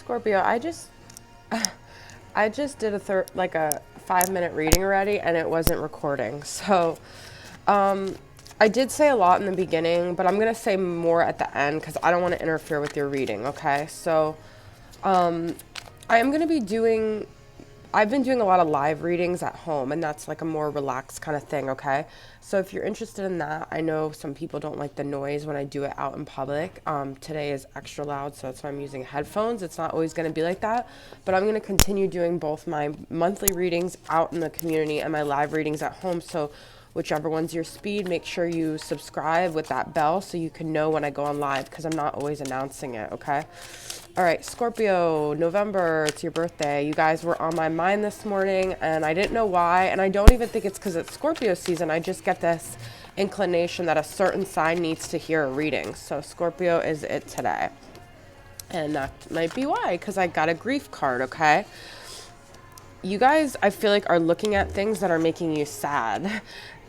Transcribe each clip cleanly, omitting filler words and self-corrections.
Scorpio, I just did a 5-minute reading already, and it wasn't recording. So, I did say a lot in the beginning, but I'm gonna say more at the end because I don't want to interfere with your reading. Okay, so I am gonna be doing. I've been doing a lot of live readings at home, and that's like a more relaxed kind of thing, okay? So if you're interested in that, I know some people don't like the noise when I do it out in public. Today is extra loud, so that's why I'm using headphones. It's not always going to be like that, but I'm going to continue doing both my monthly readings out in the community and my live readings at home. So whichever one's your speed, make sure you subscribe with that bell so you can know when I go on live because I'm not always announcing it, okay? All right, Scorpio, November, it's your birthday. You guys were on my mind this morning, and I didn't know why, and I don't even think it's because it's Scorpio season. I just get this inclination that a certain sign needs to hear a reading. So Scorpio is it today. And that might be why, because I got a grief card, okay? You guys, I feel like, are looking at things that are making you sad.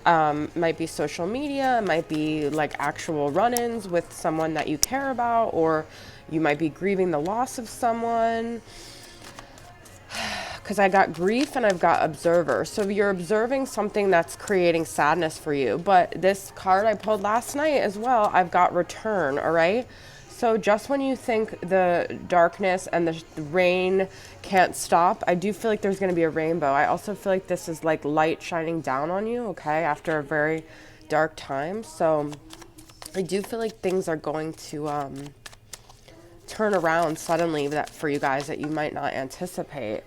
Might be social media, might be like actual run-ins with someone that you care about, or you might be grieving the loss of someone. Because I got grief and I've got observer. So you're observing something that's creating sadness for you. But this card I pulled last night as well, I've got return, all right? So just when you think the darkness and the rain can't stop, I do feel like there's going to be a rainbow. I also feel like this is like light shining down on you, okay, after a very dark time. So I do feel like things are going to turn around suddenly that for you guys that you might not anticipate.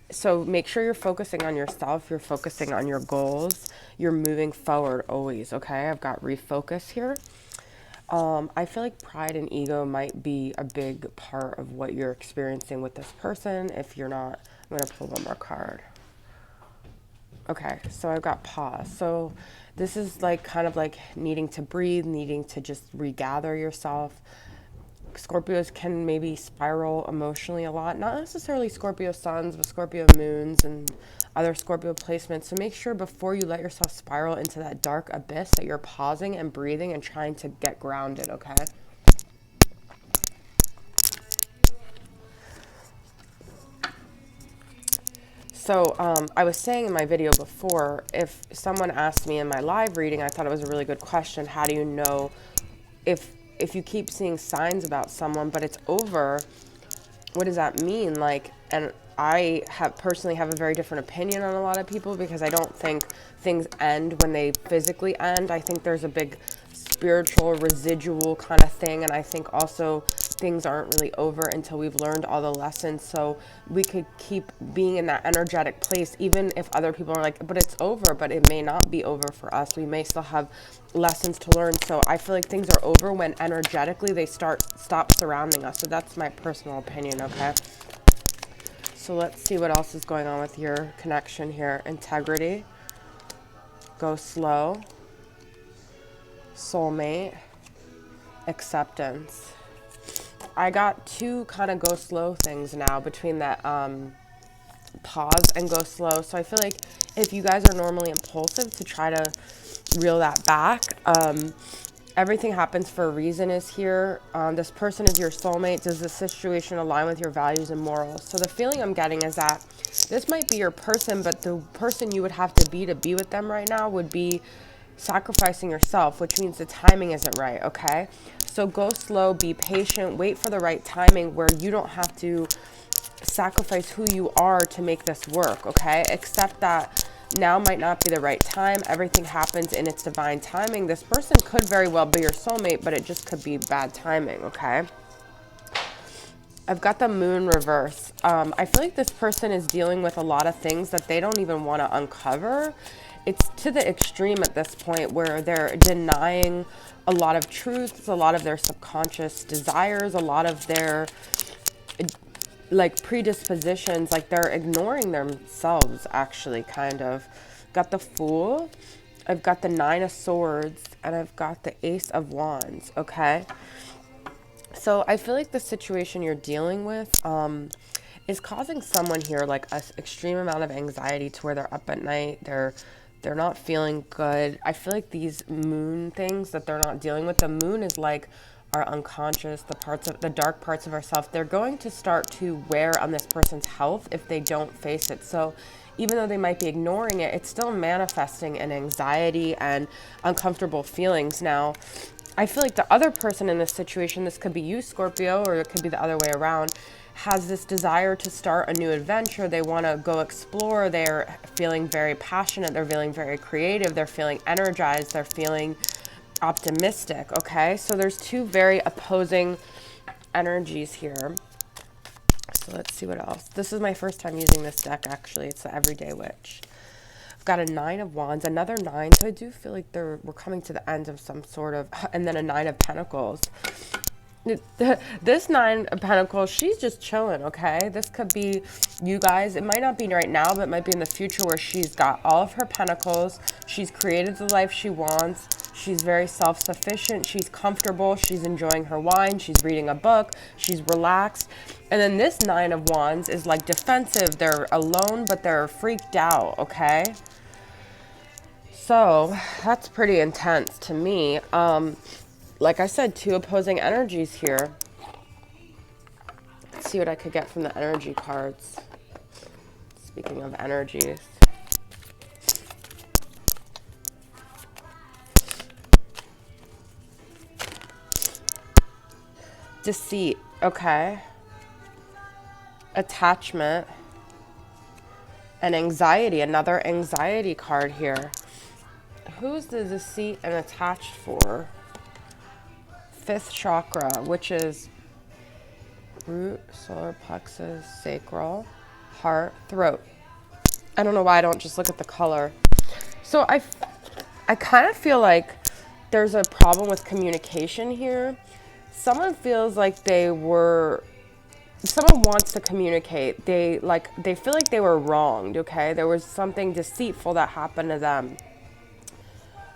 So make sure you're focusing on yourself, you're focusing on your goals, you're moving forward always, okay? I've got refocus here. I feel like pride and ego might be a big part of what you're experiencing with this person. If you're not, I'm going to pull one more card. Okay, so I've got pause. So this is like kind of like needing to breathe, needing to just regather yourself. Scorpios can maybe spiral emotionally a lot. Not necessarily Scorpio suns, but Scorpio moons and other Scorpio placements. So make sure before you let yourself spiral into that dark abyss that you're pausing and breathing and trying to get grounded, okay? So I was saying in my video before, if someone asked me in my live reading, I thought it was a really good question. How do you know if you keep seeing signs about someone, but it's over, what does that mean? Like, and I personally have a very different opinion on a lot of people because I don't think things end when they physically end. I think there's a big spiritual residual kind of thing, and I think also things aren't really over until we've learned all the lessons. So we could keep being in that energetic place even if other people are like, but it's over, but it may not be over for us. We may still have lessons to learn. So I feel like things are over when energetically they stop surrounding us. So that's my personal opinion, okay? So let's see what else is going on with your connection here. Integrity, go slow, soulmate, acceptance. I got two kind of go slow things now between that pause and go slow. So I feel like if you guys are normally impulsive, to try to reel that back. Everything happens for a reason is here. This person is your soulmate. Does the situation align with your values and morals? So the feeling I'm getting is that this might be your person, but the person you would have to be with them right now would be sacrificing yourself, which means the timing isn't right, okay? So go slow, be patient, wait for the right timing where you don't have to sacrifice who you are to make this work, okay? Accept that now might not be the right time. Everything happens in its divine timing. This person could very well be your soulmate, but it just could be bad timing, okay? I've got the moon reverse. I feel like this person is dealing with a lot of things that they don't even want to uncover. It's to the extreme at this point where they're denying a lot of truths, a lot of their subconscious desires, a lot of their like predispositions, like they're ignoring themselves actually, kind of. Got the Fool, I've got the Nine of Swords, and I've got the Ace of Wands, okay? So I feel like the situation you're dealing with is causing someone here like an extreme amount of anxiety to where they're up at night, they're not feeling good. I feel like these moon things that they're not dealing with, the moon is like our unconscious, the dark parts of ourselves, they're going to start to wear on this person's health if they don't face it. So even though they might be ignoring it, it's still manifesting in anxiety and uncomfortable feelings. Now, I feel like the other person in this situation, this could be you, Scorpio, or it could be the other way around, has this desire to start a new adventure. They want to go explore. They're feeling very passionate. They're feeling very creative. They're feeling energized. They're feeling optimistic. Okay, so there's two very opposing energies here. So let's see what else. This is my first time using this deck, actually. It's the Everyday Witch. I've got a 9 of Wands, another 9. So I do feel like we're coming to the end of some sort of, and then a 9 of Pentacles. This 9 of Pentacles, she's just chilling, okay? This could be you guys. It might not be right now, but it might be in the future, where she's got all of her pentacles. She's created the life she wants. She's very self-sufficient. She's comfortable. She's enjoying her wine. She's reading a book. She's relaxed. And then this 9 of Wands is like defensive. They're alone, but they're freaked out, okay? So that's pretty intense to me. Like I said, two opposing energies here. Let's see what I could get from the energy cards. Speaking of energies. Deceit, okay. Attachment. And anxiety, another anxiety card here. Who's the deceit and attached for? 5th chakra, which is root, solar plexus, sacral, heart, throat. I don't know why I don't just look at the color. So I kind of feel like there's a problem with communication here. Someone feels like someone wants to communicate. They feel like they were wronged, okay? There was something deceitful that happened to them.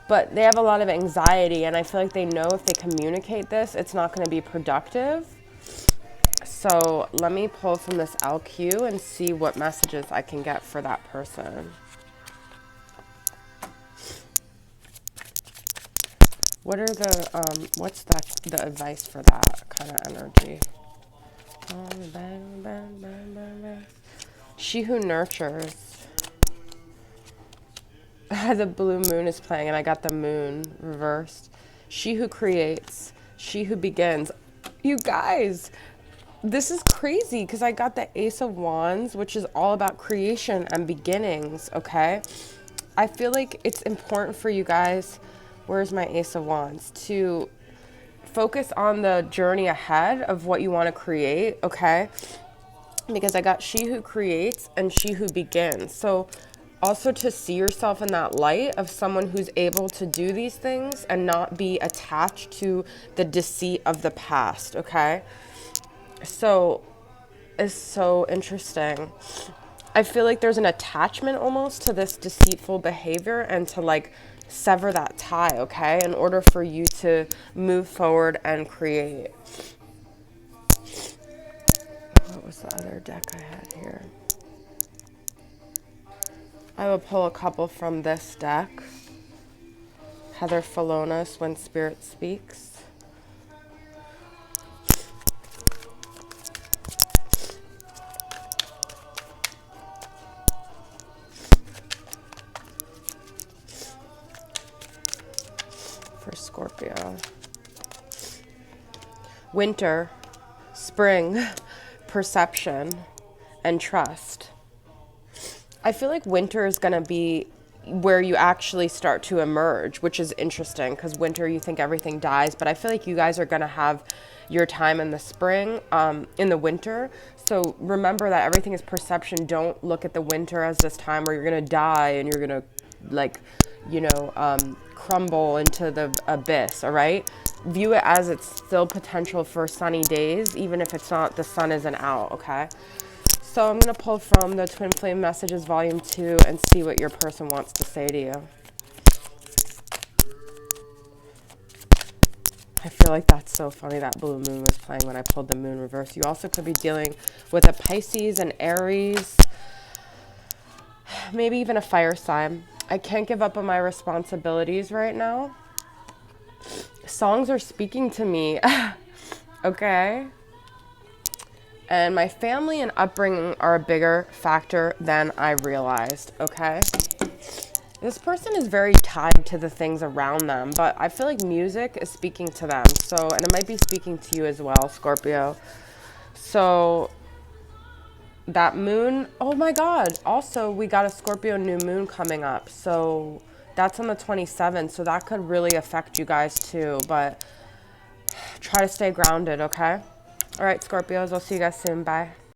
But they have a lot of anxiety, and I feel like they know if they communicate this, it's not going to be productive. So let me pull from this LQ and see what messages I can get for that person. What are what's the advice for that kind of energy? She who nurtures. The blue moon is playing, and I got the moon reversed. She who creates, she who begins. You guys, this is crazy, because I got the Ace of Wands, which is all about creation and beginnings, okay? I feel like it's important for you guys, where's my Ace of Wands, to focus on the journey ahead of what you want to create, okay? Because I got she who creates and she who begins. So also to see yourself in that light of someone who's able to do these things and not be attached to the deceit of the past, okay? So it's so interesting. I feel like there's an attachment almost to this deceitful behavior, and to like sever that tie, okay? In order for you to move forward and create. What was the other deck I had here? I will pull a couple from this deck. Heather Falonas, When Spirit Speaks. For Scorpio. Winter, spring, perception, and trust. I feel like winter is going to be where you actually start to emerge, which is interesting, because winter, you think everything dies, but I feel like you guys are going to have your time in the spring, in the winter. So remember that everything is perception. Don't look at the winter as this time where you're going to die and you're going to, like, you know, crumble into the abyss, all right? View it as it's still potential for sunny days, even if it's not, the sun isn't out, okay? So I'm going to pull from the Twin Flame Messages Volume 2 and see what your person wants to say to you. I feel like that's so funny that blue moon was playing when I pulled the moon reverse. You also could be dealing with a Pisces, an Aries, maybe even a fire sign. I can't give up on my responsibilities right now. Songs are speaking to me. Okay? And my family and upbringing are a bigger factor than I realized, okay? This person is very tied to the things around them, but I feel like music is speaking to them. So, and it might be speaking to you as well, Scorpio. So, that moon, oh my God. Also, we got a Scorpio new moon coming up. So, that's on the 27th. So, that could really affect you guys too. But try to stay grounded, okay? All right, Scorpios, I'll see you guys soon. Bye.